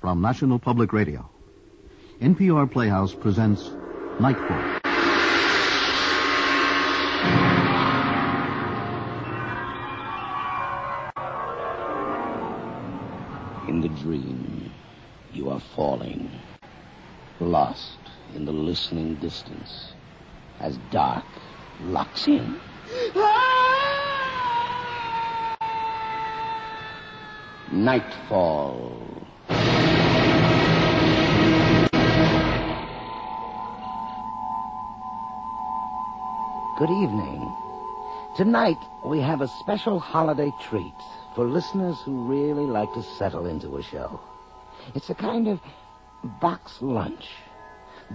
from National Public Radio. NPR Playhouse presents Nightfall. In the dream, you are falling, lost in the listening distance, as dark locks in. Nightfall. Good evening. Tonight, we have a special holiday treat for listeners who really like to settle into a show. It's a kind of box lunch,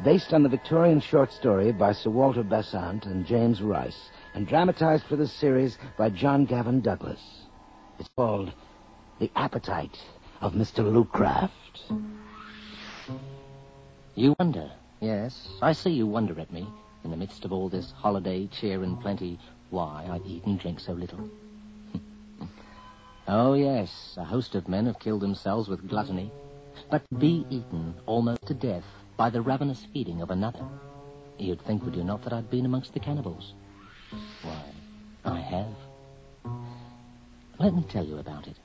based on the Victorian short story by Sir Walter Besant and James Rice, and dramatized for this series by John Gavin Douglas. It's called The Appetite of Mr. Lucraft. You wonder, yes, I see you wonder at me, in the midst of all this holiday cheer and plenty, why I eat and drink so little. Oh, yes, a host of men have killed themselves with gluttony, but to be eaten almost to death by the ravenous feeding of another. You'd think, would you not, that I'd been amongst the cannibals? Why, I have. Let me tell you about it.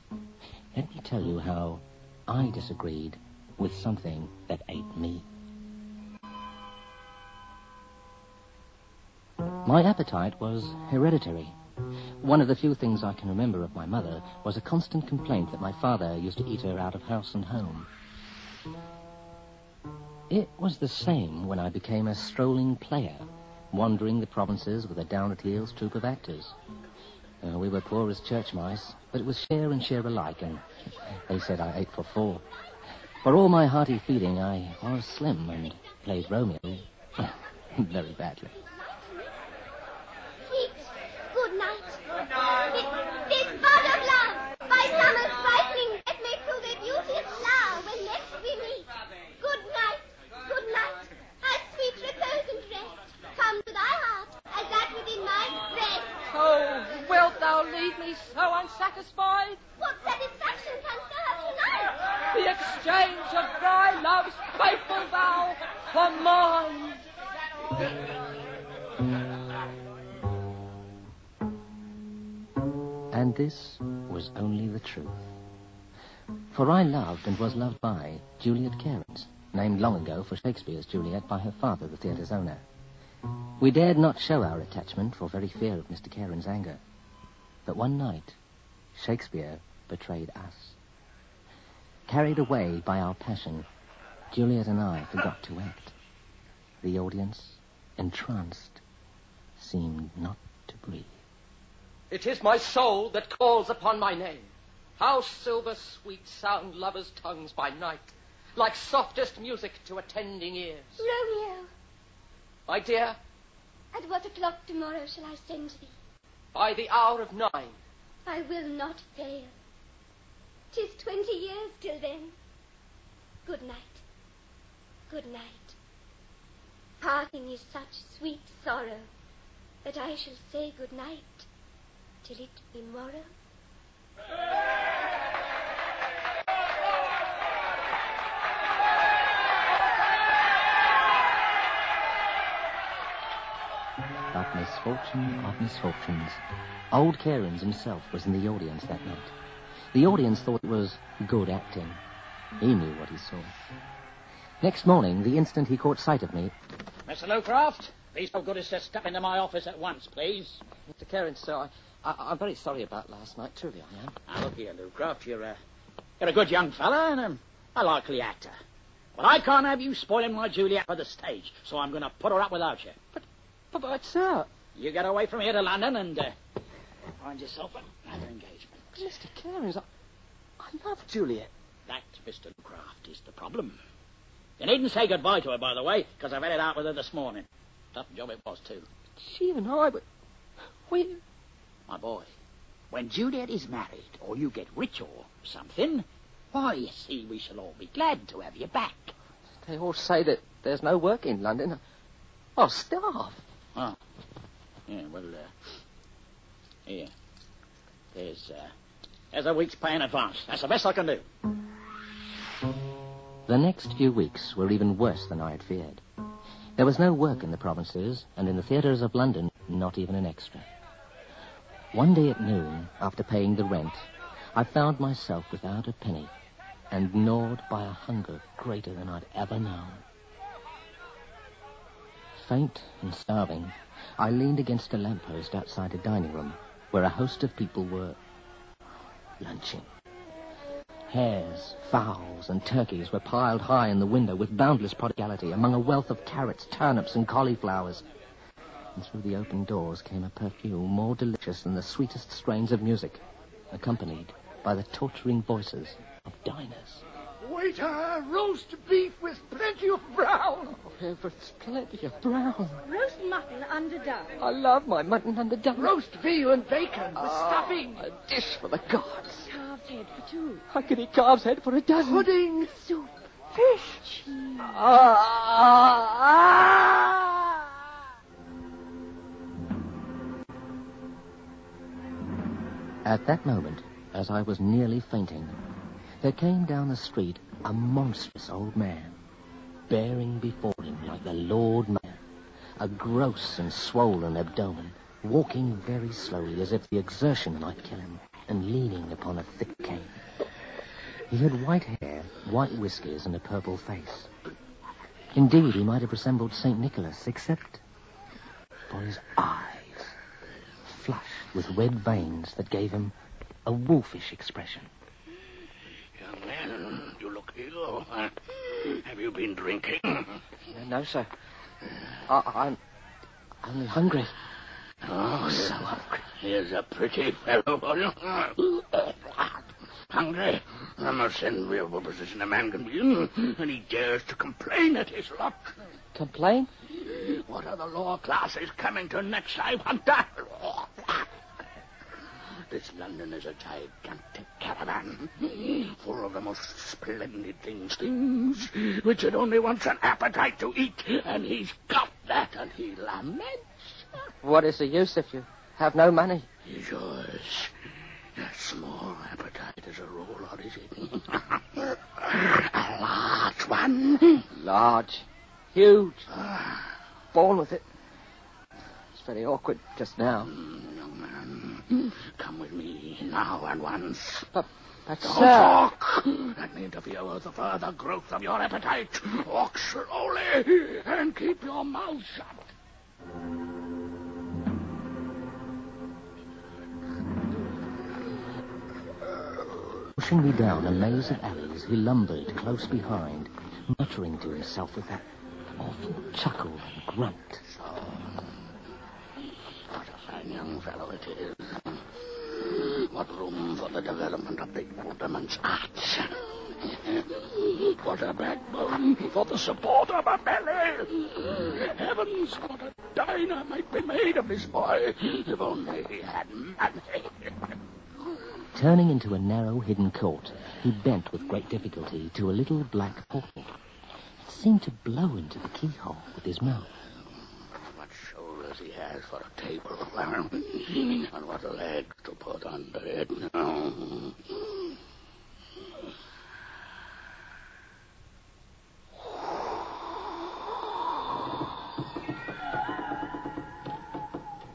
Let me tell you how I disagreed with something that ate me. My appetite was hereditary. One of the few things I can remember of my mother was a constant complaint that my father used to eat her out of house and home. It was the same when I became a strolling player, wandering the provinces with a down-at-heels troupe of actors. We were poor as church mice, but it was share and share alike, and they said I ate for four. For all my hearty feeding, I was slim and played Romeo very badly. Good night. This bud of love, by summer's brightening, let me through the beauteous flower when next we meet. Good night, as sweet repose and rest come to thy heart, as that within my breast. Oh, wilt thou leave me so unsatisfied? What satisfaction canst thou have tonight? The exchange of thy love's faithful vow for mine. And this was only the truth. For I loved and was loved by Juliet Cairns, named long ago for Shakespeare's Juliet by her father, the theatre's owner. We dared not show our attachment for very fear of Mr. Cairns' anger. But one night, Shakespeare betrayed us. Carried away by our passion, Juliet and I forgot to act. The audience, entranced, seemed not to breathe. It is my soul that calls upon my name. How silver sweet sound lovers' tongues by night, like softest music to attending ears. Romeo, My dear, at what o'clock tomorrow shall I send to thee? by the hour of 9. I will not fail. 'Tis 20 years till then. Good night. Good night. Parting is such sweet sorrow that I shall say good night till it be morrow. But misfortune of misfortunes, old Cairns himself was in the audience that night. The audience thought it was good acting. He knew what he saw. Next morning, the instant he caught sight of me... Mr. Lucraft, be so good as to step into my office at once, please. Mr. Cairns, sir, I'm very sorry about last night. Truly I am. Now, look here, Lucraft, you're a good young fella and a likely actor. But I can't have you spoiling my Juliet for the stage, so I'm going to put her up without you. But, sir... You get away from here to London and find yourself another engagement. Mr. Cairns, I love Juliet. That, Mr. Lucraft, is the problem. You needn't say goodbye to her, by the way, because I've had it out with her this morning. Tough job it was, too. She and I, but... My boy, when Juliet is married, or you get rich or something, why, you see, we shall all be glad to have you back. They all say that there's no work in London. I'll starve. Oh. Yeah, well, here. There's a week's pay in advance. That's the best I can do. The next few weeks were even worse than I had feared. There was no work in the provinces, and in the theatres of London, not even an extra. One day at noon, after paying the rent, I found myself without a penny and gnawed by a hunger greater than I'd ever known. Faint and starving, I leaned against a lamppost outside a dining room where a host of people were lunching. Hares, fowls, and turkeys were piled high in the window with boundless prodigality among a wealth of carrots, turnips, and cauliflowers. And through the open doors came a perfume more delicious than the sweetest strains of music, accompanied by the torturing voices of diners. Waiter, roast beef with plenty of brown. Oh, heavens, plenty of brown. Roast mutton underdone. I love my mutton underdone. Roast veal and bacon with stuffing. A dish for the gods. Calf's head for two. I could eat calf's head for a dozen. Pudding. Soup. Fish. Cheese. At that moment, as I was nearly fainting, there came down the street a monstrous old man, bearing before him like the Lord Mayor, a gross and swollen abdomen, walking very slowly as if the exertion might kill him, and leaning upon a thick cane. He had white hair, white whiskers, and a purple face. Indeed, he might have resembled St. Nicholas, except for his eyes, flushed with red veins that gave him a wolfish expression. Young man, you look ill. Have you been drinking? No, sir. I'm only hungry. Oh, so hungry. Here's a pretty fellow for you. Hungry? The most enviable position a man can be in, and he dares to complain at his luck. Complain? What are the lower classes coming to next, I wonder? This London is a gigantic caravan, full of the most splendid things which it only wants an appetite to eat, and he's got that, and he laments. What is the use if you have no money? Is yours a small appetite as a rule, or is it a large one? Large. Huge. Born with it. It's very awkward just now. Young man, come with me now at once. But Don't sir... talk. Let me interfere with the further growth of your appetite. Walk slowly and keep your mouth shut. Pushing me down a maze of alleys, he lumbered close behind, muttering to himself with that awful chuckle and grunt. So, what a fine young fellow it is. What room for the development of the alderman's arts. What a backbone for the support of a belly. Heavens, what a diner might be made of this boy if only he had money. Turning into a narrow, hidden court, he bent with great difficulty to a little black portal. It seemed to blow into the keyhole with his mouth. What shoulders he has for a table, and what legs to put under it.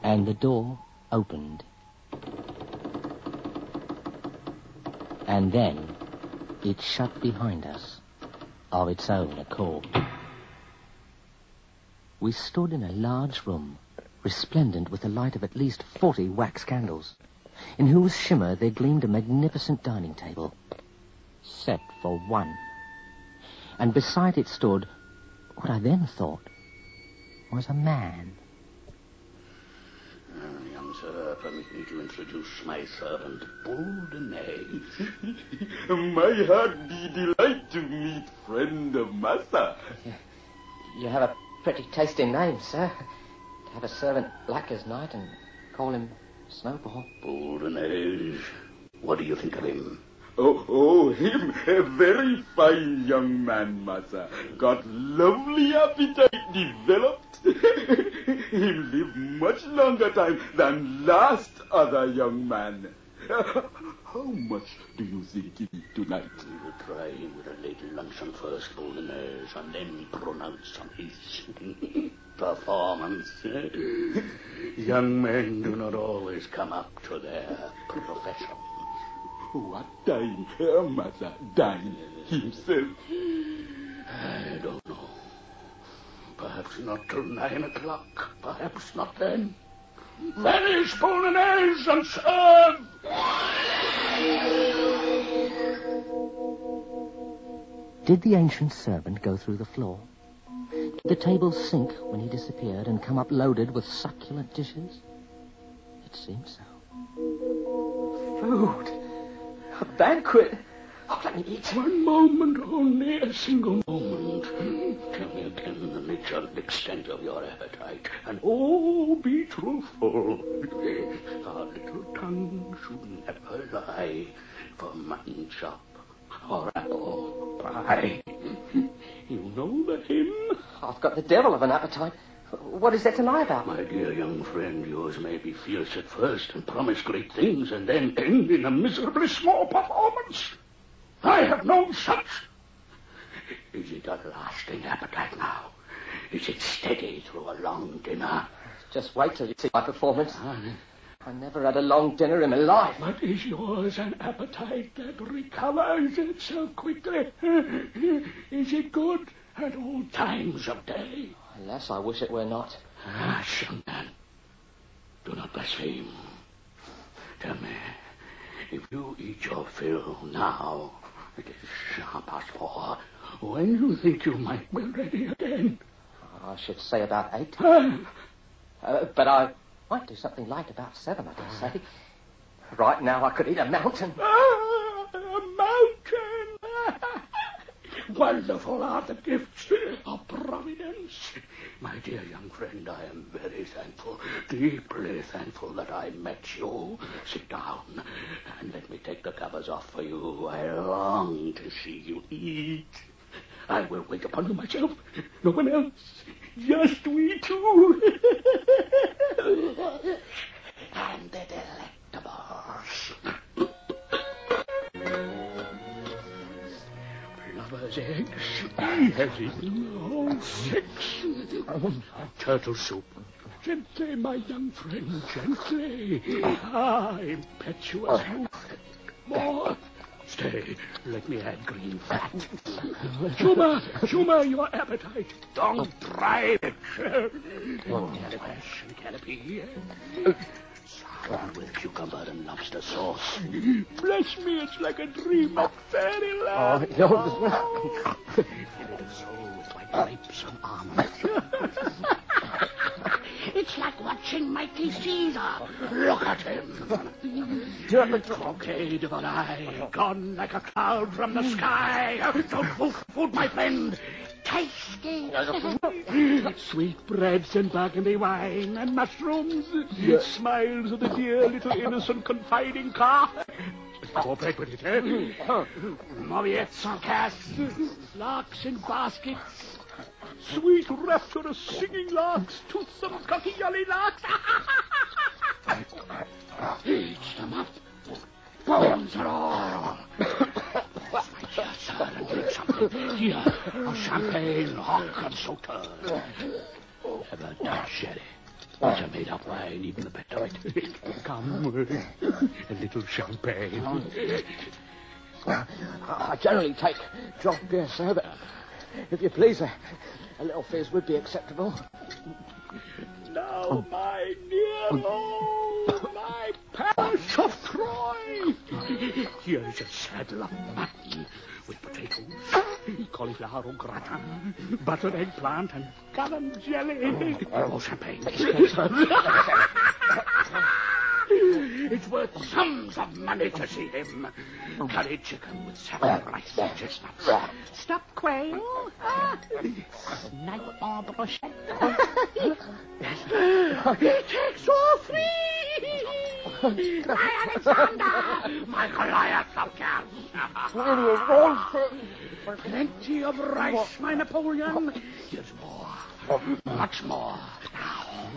And the door opened. And then it shut behind us of its own accord. We stood in a large room, resplendent with the light of at least 40 wax candles, in whose shimmer there gleamed a magnificent dining table, set for one. And beside it stood what I then thought was a man. Young sir, permit me to introduce my servant, Bouldenay. My heart be delight to meet friend of massa. You have a pretty tasty name, sir. To have a servant black as night and call him Snowball. Bouldenay, what do you think of him? Him a very fine young man, massa. Got lovely appetite developed. Him live much longer time than last other young man. How much do you think you eat tonight? We will try him with a late luncheon first, Bolognese, and then pronounce on his performance. Young men do not always come up to their profession. What time here, Massa? Dine himself? I don't know. Perhaps not till 9 o'clock. Perhaps not then. Vanish, Bolognese, and serve! Did the ancient servant go through the floor? Did the table sink when he disappeared and come up loaded with succulent dishes? It seems so. Food. A banquet. Oh, let me eat. One moment only, a single moment. Tell me again the nature and extent of your appetite. And oh, be truthful. Our little tongue should never lie for mutton chop or apple pie. You know the hymn? I've got the devil of an appetite. What is there to lie about? My dear young friend, yours may be fierce at first and promise great things and then end in a miserably small performance. I have known such. Is it a lasting appetite now? Is it steady through a long dinner? Just wait till you see my performance. I never had a long dinner in my life. But is yours an appetite that recovers itself quickly? Is it good at all times of day? Alas, I wish it were not. Young man, do not blaspheme. Tell me, if you eat your fill now, it is 4:30. When do you think you might be ready again? I should say about 8. But I might do something light about 7, I dare say. Right now I could eat a mountain. A mountain! Wonderful are the gifts of Providence. My dear young friend, I am very thankful, deeply thankful that I met you. Sit down and let me take the covers off for you. I long to see you eat. I will wait upon you myself. No one else. Just we two. And the delectables. Lover's eggs. He has eaten all 6. Turtle soup. Gently, my young friend, gently. Impetuous youth. More. Stay, let me add green fat. Humor your appetite. Don't drive it. Canopy. Salad with cucumber and lobster sauce. Bless me, it's like a dream of fairyland. Oh, Fill it of souls like grapes and almonds. It's like watching mighty Caesar. Look at him. Croquet de volaille, gone like a cloud from the sky. Don't move food, my friend. Tasty. Sweetbreads and burgundy wine and mushrooms. Smiles of the dear little innocent confiding calf. Cooperate with it, eh? Mauviettes en casse. Larks in baskets. Sweet rapturous singing larks, toothsome cocky yolly larks. Eat them up. Bones and all. My dear sir, and drink something. Here, a champagne, hock and soda. Have a dark sherry. It's a made-up wine, even the better of it. Come, a little champagne. I generally take drunk beer, sir, but if you please, a little fizz would be acceptable. Now, my dear lord, my palace of Troy. Here is a saddle of mutton with potatoes, cauliflower au gratin, buttered eggplant, and garum jelly. Oh, champagne. It's worth sums of money to see him. Curry chicken with salad rice and chestnuts. Stuffed quail. Nightfall brochette. He takes all 3. My Alexander. My Goliath of Cats. Plenty of rice, my Napoleon. Here's more. Much more. Now,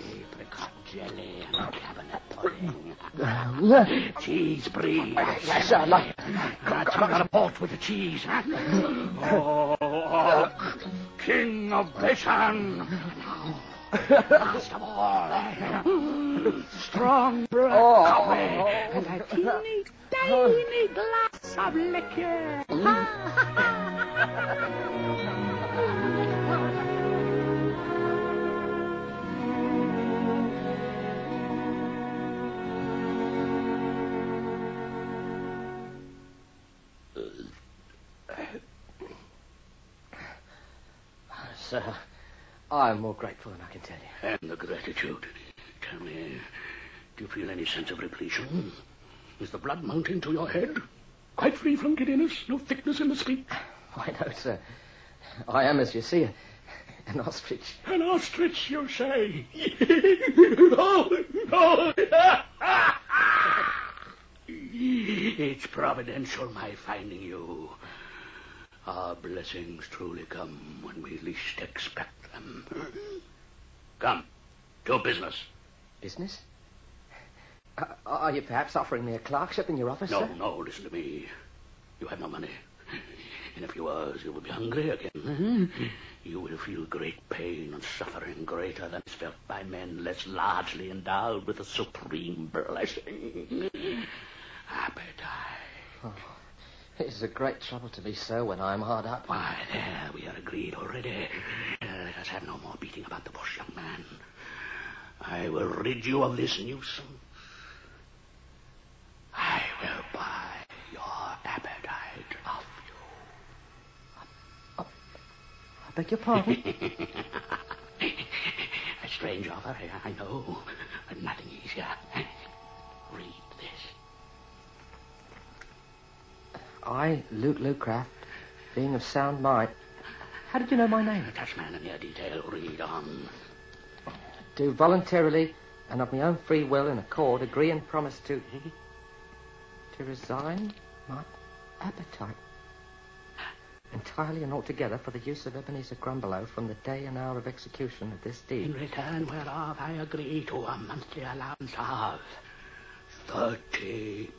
Apricot jelly and cabinet pudding. Cheese brie. Yes, sir. Got a port with the cheese. Oh, king of Bashan. Last of all, strong bread coffee and a teeny tiny glass of liquor. Sir, I'm more grateful than I can tell you. And the gratitude. Tell me, do you feel any sense of repletion? Is the blood mounting to your head? Quite free from giddiness? No thickness in the speech? Why, no, sir. I am, as you see, an ostrich. An ostrich, you say? Oh, no. It's providential, my finding you. Our blessings truly come when we least expect them. Come, to business. Business? Are you perhaps offering me a clerkship in your office, sir? No, listen to me. You have no money. In a few hours you will be hungry again. You will feel great pain and suffering greater than is felt by men less largely endowed with a supreme blessing. Appetite. Oh, it is a great trouble to be so when I am hard up. Why, there, we are agreed already. Let us have no more beating about the bush, young man. I will rid you of this nuisance. I will buy your appetite off you. I beg your pardon? A strange offer, I know, but nothing easier. Read this. I, Luke Lucraft, being of sound mind. How did you know my name? Touch man in your detail. Read on. Do voluntarily and of my own free will and accord agree and promise to resign my appetite entirely and altogether for the use of Ebenezer Grumbelow from the day and hour of execution of this deed. In return whereof I agree to a monthly allowance of £30.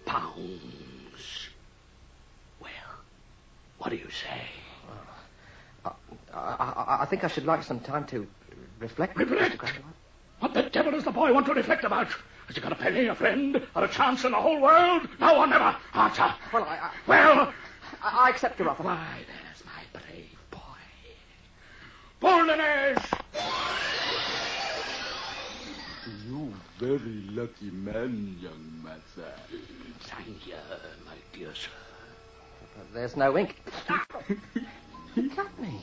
Well, what do you say? I think I should like some time to reflect. Reflect? Mr. Grumbelow. What the devil does the boy want to reflect about? Has he got a penny, a friend, or a chance in the whole world? Now or never. Answer. Well, I accept your offer. Why, there's my brave boy. Boldness! You very lucky man, young master. Thank you, my dear sir. There's no ink. You cut me.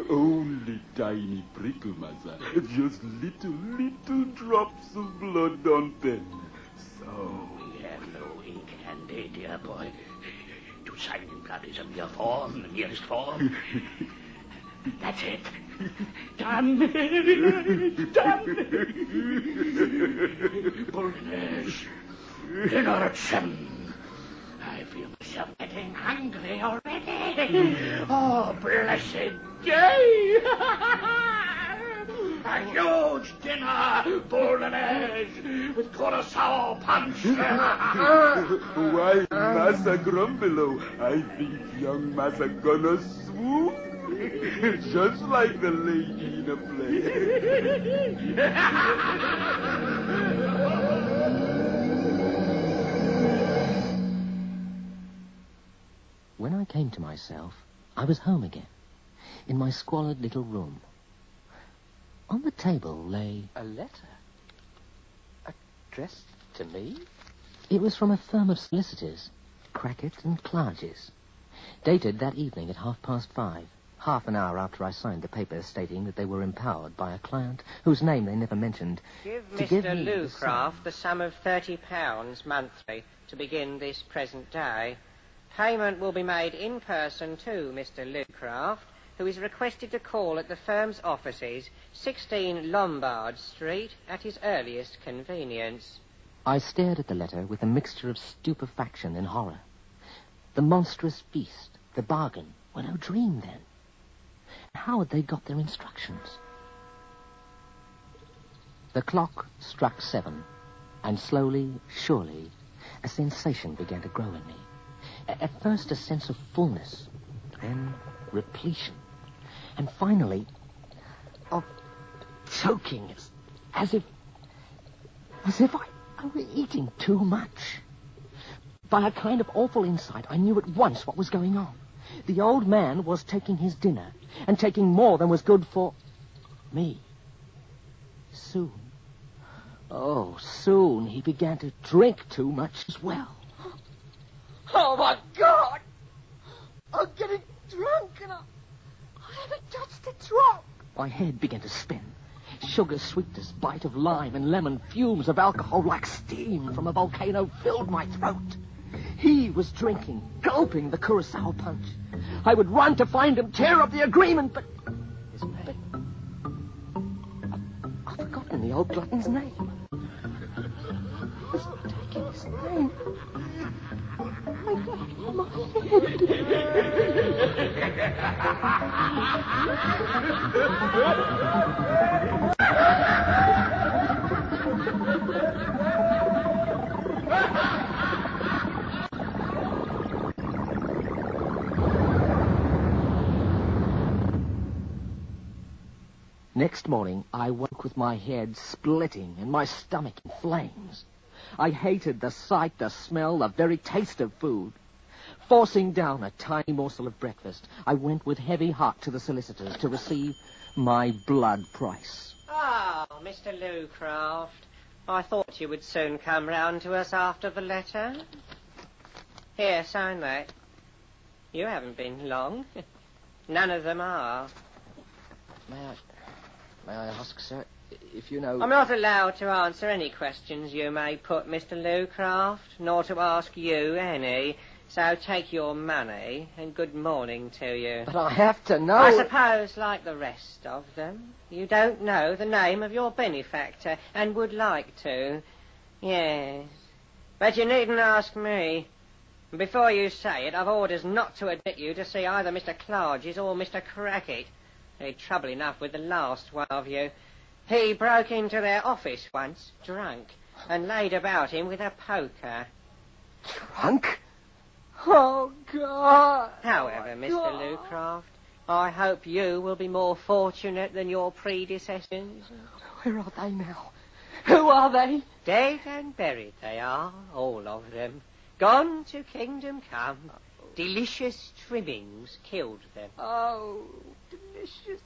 Only tiny prickle, master. Just little drops of blood on pen. So. We have no ink handy, dear boy. To sign in blood is a mere form, the nearest form. That's it. Done. Done. Boldness. Dinner at 7. I feel myself getting hungry already. Oh, blessed day. A huge dinner, Boldness, with curacao punch. Why, Massa Grumbelow, I think young Massa gonna swoon. Just like the lady in a play. When I came to myself, I was home again, in my squalid little room. On the table lay... A letter? Addressed to me? It was from a firm of solicitors, Crackett and Clarges, dated that evening at 5:30, half an hour after I signed the papers stating that they were empowered by a client whose name they never mentioned Give to Mr. give me Lucraft the sum of £30 monthly to begin this present day. Payment will be made in person to Mr. Lucraft, who is requested to call at the firm's offices, 16 Lombard Street, at his earliest convenience. I stared at the letter with a mixture of stupefaction and horror. The monstrous feast, the bargain, were no dream then. How had they got their instructions? The clock struck 7, and slowly, surely, a sensation began to grow in me. At first a sense of fullness, then repletion, and finally of choking, as if I were eating too much. By a kind of awful insight, I knew at once what was going on. The old man was taking his dinner, and taking more than was good for me. Soon, soon he began to drink too much as well. Oh, my God! I'm getting drunk, and I haven't touched a drop. My head began to spin. Sugar sweetness, bite of lime, and lemon fumes of alcohol like steam from a volcano filled my throat. He was drinking, gulping the curacao punch. I would run to find him, tear up the agreement, but I've forgotten the old glutton's name. He's taking his name. My Next morning, I woke with my head splitting and my stomach in flames. I hated the sight, the smell, the very taste of food. Forcing down a tiny morsel of breakfast, I went with heavy heart to the solicitor's to receive my blood price. Oh, Mr. Lucraft, I thought you would soon come round to us after the letter. Here, sign that. You haven't been long. None of them are. May I ask, sir, if you know... I'm not allowed to answer any questions you may put, Mr. Lucraft, nor to ask you any. So take your money, and good morning to you. But I have to know... I suppose, like the rest of them, you don't know the name of your benefactor, and would like to. Yes. But you needn't ask me. Before you say it, I've orders not to admit you to see either Mr. Clarges or Mr. Crackit. They'd trouble enough with the last one of you. He broke into their office once, drunk, and laid about him with a poker. Drunk? Oh, God. However, Mr. Lucraft, I hope you will be more fortunate than your predecessors. Where are they now? Who are they? Dead and buried they are, all of them. Gone to kingdom come. Delicious trimmings killed them. Oh, delicious.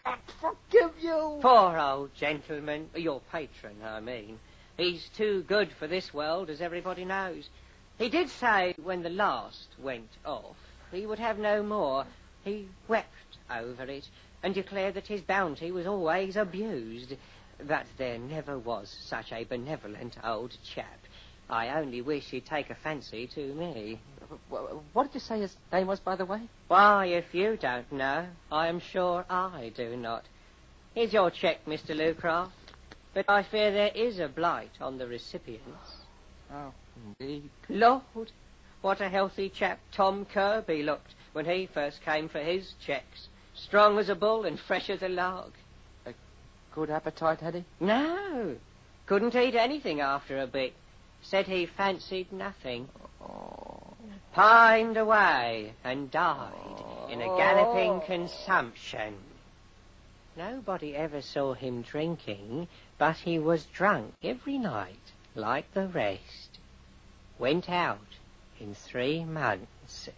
God forgive you. Poor old gentleman, your patron, I mean. He's too good for this world, as everybody knows. He did say when the last went off, he would have no more. He wept over it, and declared that his bounty was always abused. But there never was such a benevolent old chap. I only wish he'd take a fancy to me. What did you say his name was, by the way? Why, if you don't know, I am sure I do not. Here's your cheque, Mr. Lucraft. But I fear there is a blight on the recipients. Oh, indeed. Lord, what a healthy chap Tom Kirby looked when he first came for his cheques. Strong as a bull and fresh as a lark. A good appetite, had he? No. Couldn't eat anything after a bit. Said he fancied nothing. Pined away and died in a galloping consumption. Nobody ever saw him drinking, but he was drunk every night, like the rest. Went out in 3 months.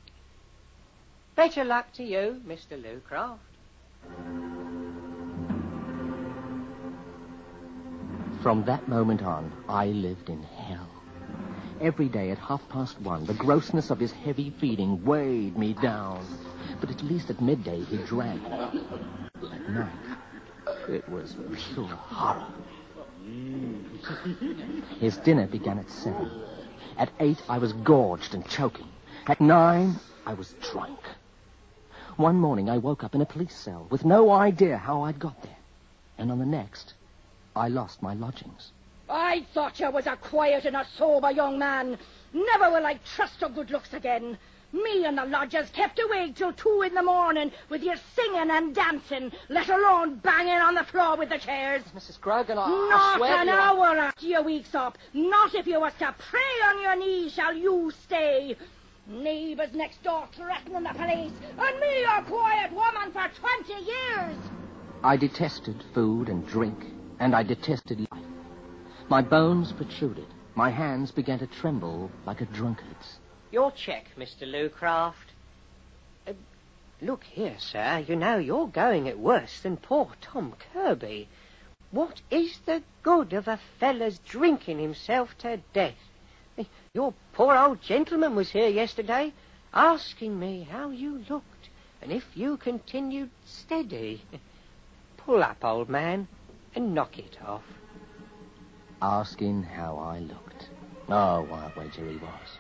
Better luck to you, Mr. Lucraft. From that moment on, I lived in hell. Every day at 1:30, the grossness of his heavy feeding weighed me down. But at least at midday he drank. At night, it was pure horror. His dinner began at 7. At 8, I was gorged and choking. At 9, I was drunk. One morning, I woke up in a police cell with no idea how I'd got there. And on the next, I lost my lodgings. I thought you was a quiet and a sober young man. Never will I trust your good looks again. Me and the lodgers kept awake till 2 in the morning with you singing and dancing, let alone banging on the floor with the chairs. Mrs. Grogan, I Not swear an to you... hour after your week's up. Not if you was to pray on your knees shall you stay. Neighbours next door threatening the police, and me a quiet woman for 20 years. I detested food and drink, and I detested life. My bones protruded. My hands began to tremble like a drunkard's. Your cheque, Mr. Lucraft. Look here, sir. You know, you're going it worse than poor Tom Kirby. What is the good of a fella's drinking himself to death? Your poor old gentleman was here yesterday asking me how you looked and if you continued steady. Pull up, old man, and knock it off. Asking how I looked. Oh, what a wager he was.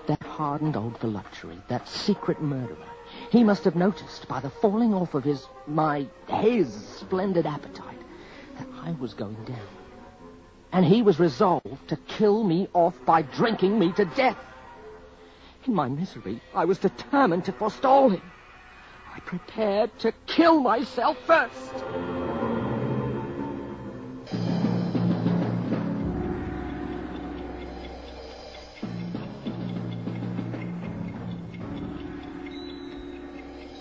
That hardened old voluptuary, that secret murderer, he must have noticed by the falling off of his splendid appetite that I was going down. And he was resolved to kill me off by drinking me to death. In my misery, I was determined to forestall him. I prepared to kill myself first.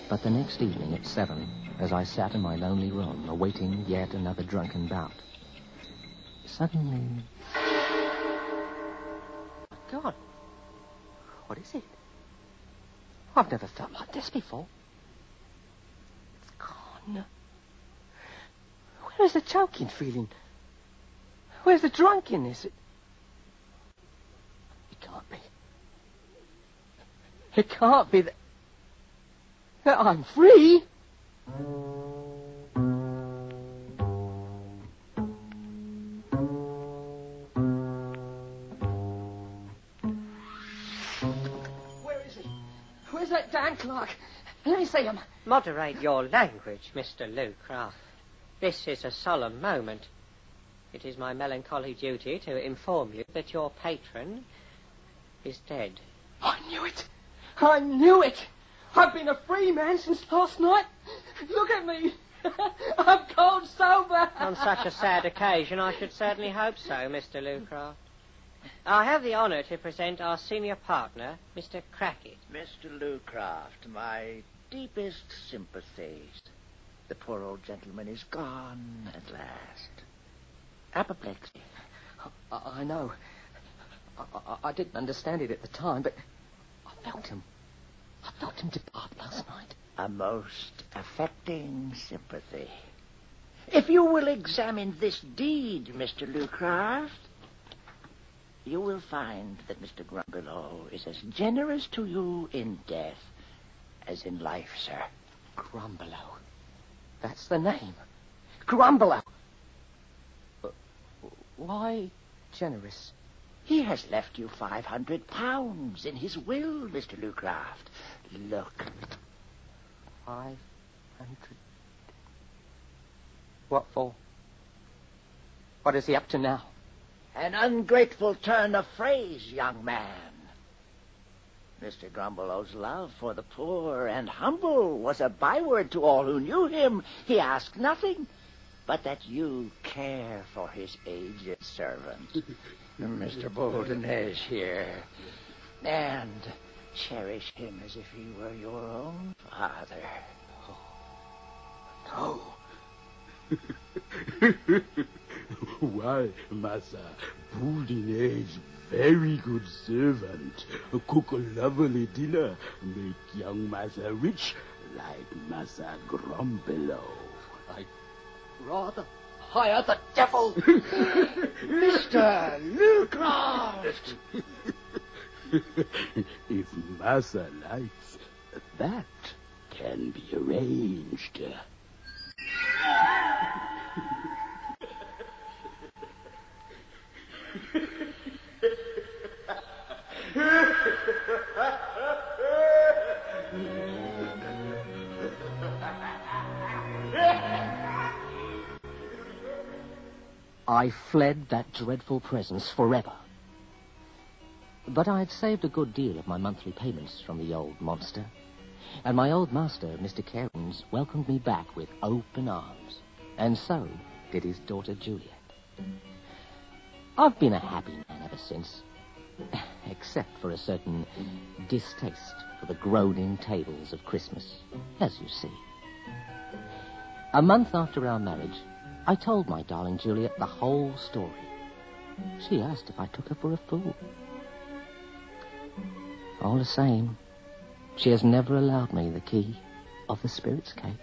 But the next evening at 7, as I sat in my lonely room, awaiting yet another drunken bout, suddenly... God, what is it? I've never felt like this before. It's gone. Where's the choking feeling? Where's the drunkenness? It can't be. It can't be that I'm free. Where is he? Where's that damn clerk? Let me see him. Moderate your language, Mr. Lucraft. This is a solemn moment. It is my melancholy duty to inform you that your patron is dead. I knew it. I knew it. I've been a free man since last night. Look at me. I'm cold sober. On such a sad occasion, I should certainly hope so, Mr. Lucraft. I have the honour to present our senior partner, Mr. Crackett. Mr. Lucraft, my deepest sympathies. The poor old gentleman is gone at last. Apoplexy. I know. I didn't understand it at the time, but I felt him. I felt him depart last night. A most affecting sympathy. If you will examine this deed, Mr. Lucraft, you will find that Mr. Grumbelow is as generous to you in death as in life, sir. Grumbelow. That's the name. Grumbelow. Why generous? He has left you £500 in his will, Mr. Lucraft. Look. 500. What for? What is he up to now? An ungrateful turn of phrase, young man. Mr. Grumbelow's love for the poor and humble was a byword to all who knew him. He asked nothing but that you care for his aged servant, Mr. Boldenez here, and cherish him as if he were your own father. No. Why, Massa, Boldenez, very good servant. Cook a lovely dinner, make young Massa rich like Massa Grumbelow. I'd rather hire the devil. Mr. Lucraft! If Massa likes, that can be arranged. I fled that dreadful presence forever. But I had saved a good deal of my monthly payments from the old monster. And my old master, Mr. Cairns, welcomed me back with open arms. And so did his daughter Juliet. I've been a happy man ever since. Except for a certain distaste for the groaning tables of Christmas, as you see. A month after our marriage, I told my darling Juliet the whole story. She asked if I took her for a fool. All the same, she has never allowed me the key of the spirit's case.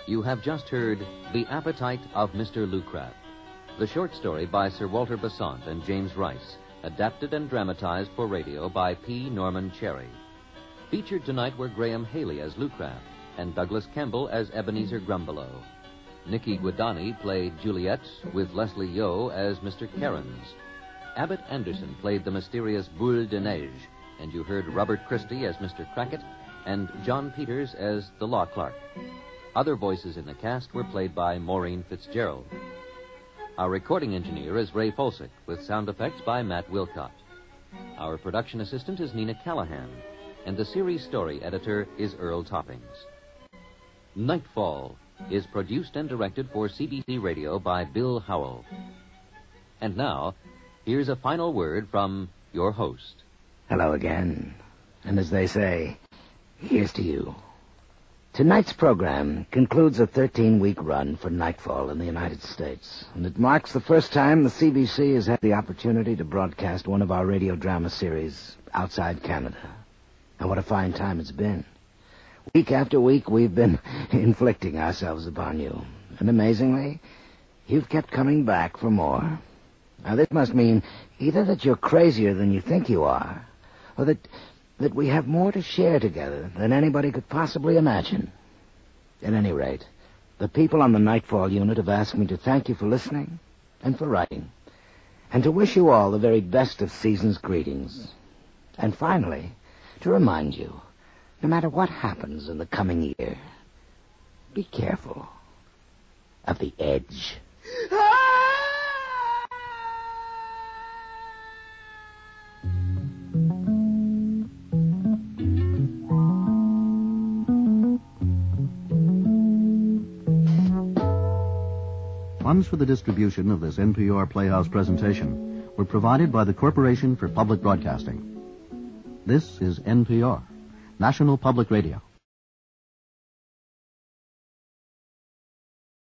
You have just heard The Appetite of Mr. Lucraft, the short story by Sir Walter Besant and James Rice, adapted and dramatized for radio by P. Norman Cherry. Featured tonight were Graham Haley as Lucraft and Douglas Campbell as Ebenezer Grumbelow. Nikki Guadani played Juliet, with Leslie Yeoh as Mr. Cairns. Abbott Anderson played the mysterious Boule de Neige, and you heard Robert Christie as Mr. Crackit and John Peters as the law clerk. Other voices in the cast were played by Maureen Fitzgerald. Our recording engineer is Ray Folsick, with sound effects by Matt Wilcott. Our production assistant is Nina Callahan, and the series story editor is Earl Toppings. Nightfall is produced and directed for CBC Radio by Bill Howell. And now, here's a final word from your host. Hello again. And as they say, here's to you. Tonight's program concludes a 13-week run for Nightfall in the United States, and it marks the first time the CBC has had the opportunity to broadcast one of our radio drama series outside Canada. And what a fine time it's been. Week after week, we've been inflicting ourselves upon you. And amazingly, you've kept coming back for more. Now, this must mean either that you're crazier than you think you are, or that we have more to share together than anybody could possibly imagine. At any rate, the people on the Nightfall unit have asked me to thank you for listening and for writing, and to wish you all the very best of season's greetings. And finally, to remind you, no matter what happens in the coming year, be careful of the edge. Funds for the distribution of this NPR Playhouse presentation were provided by the Corporation for Public Broadcasting. This is NPR, National Public Radio.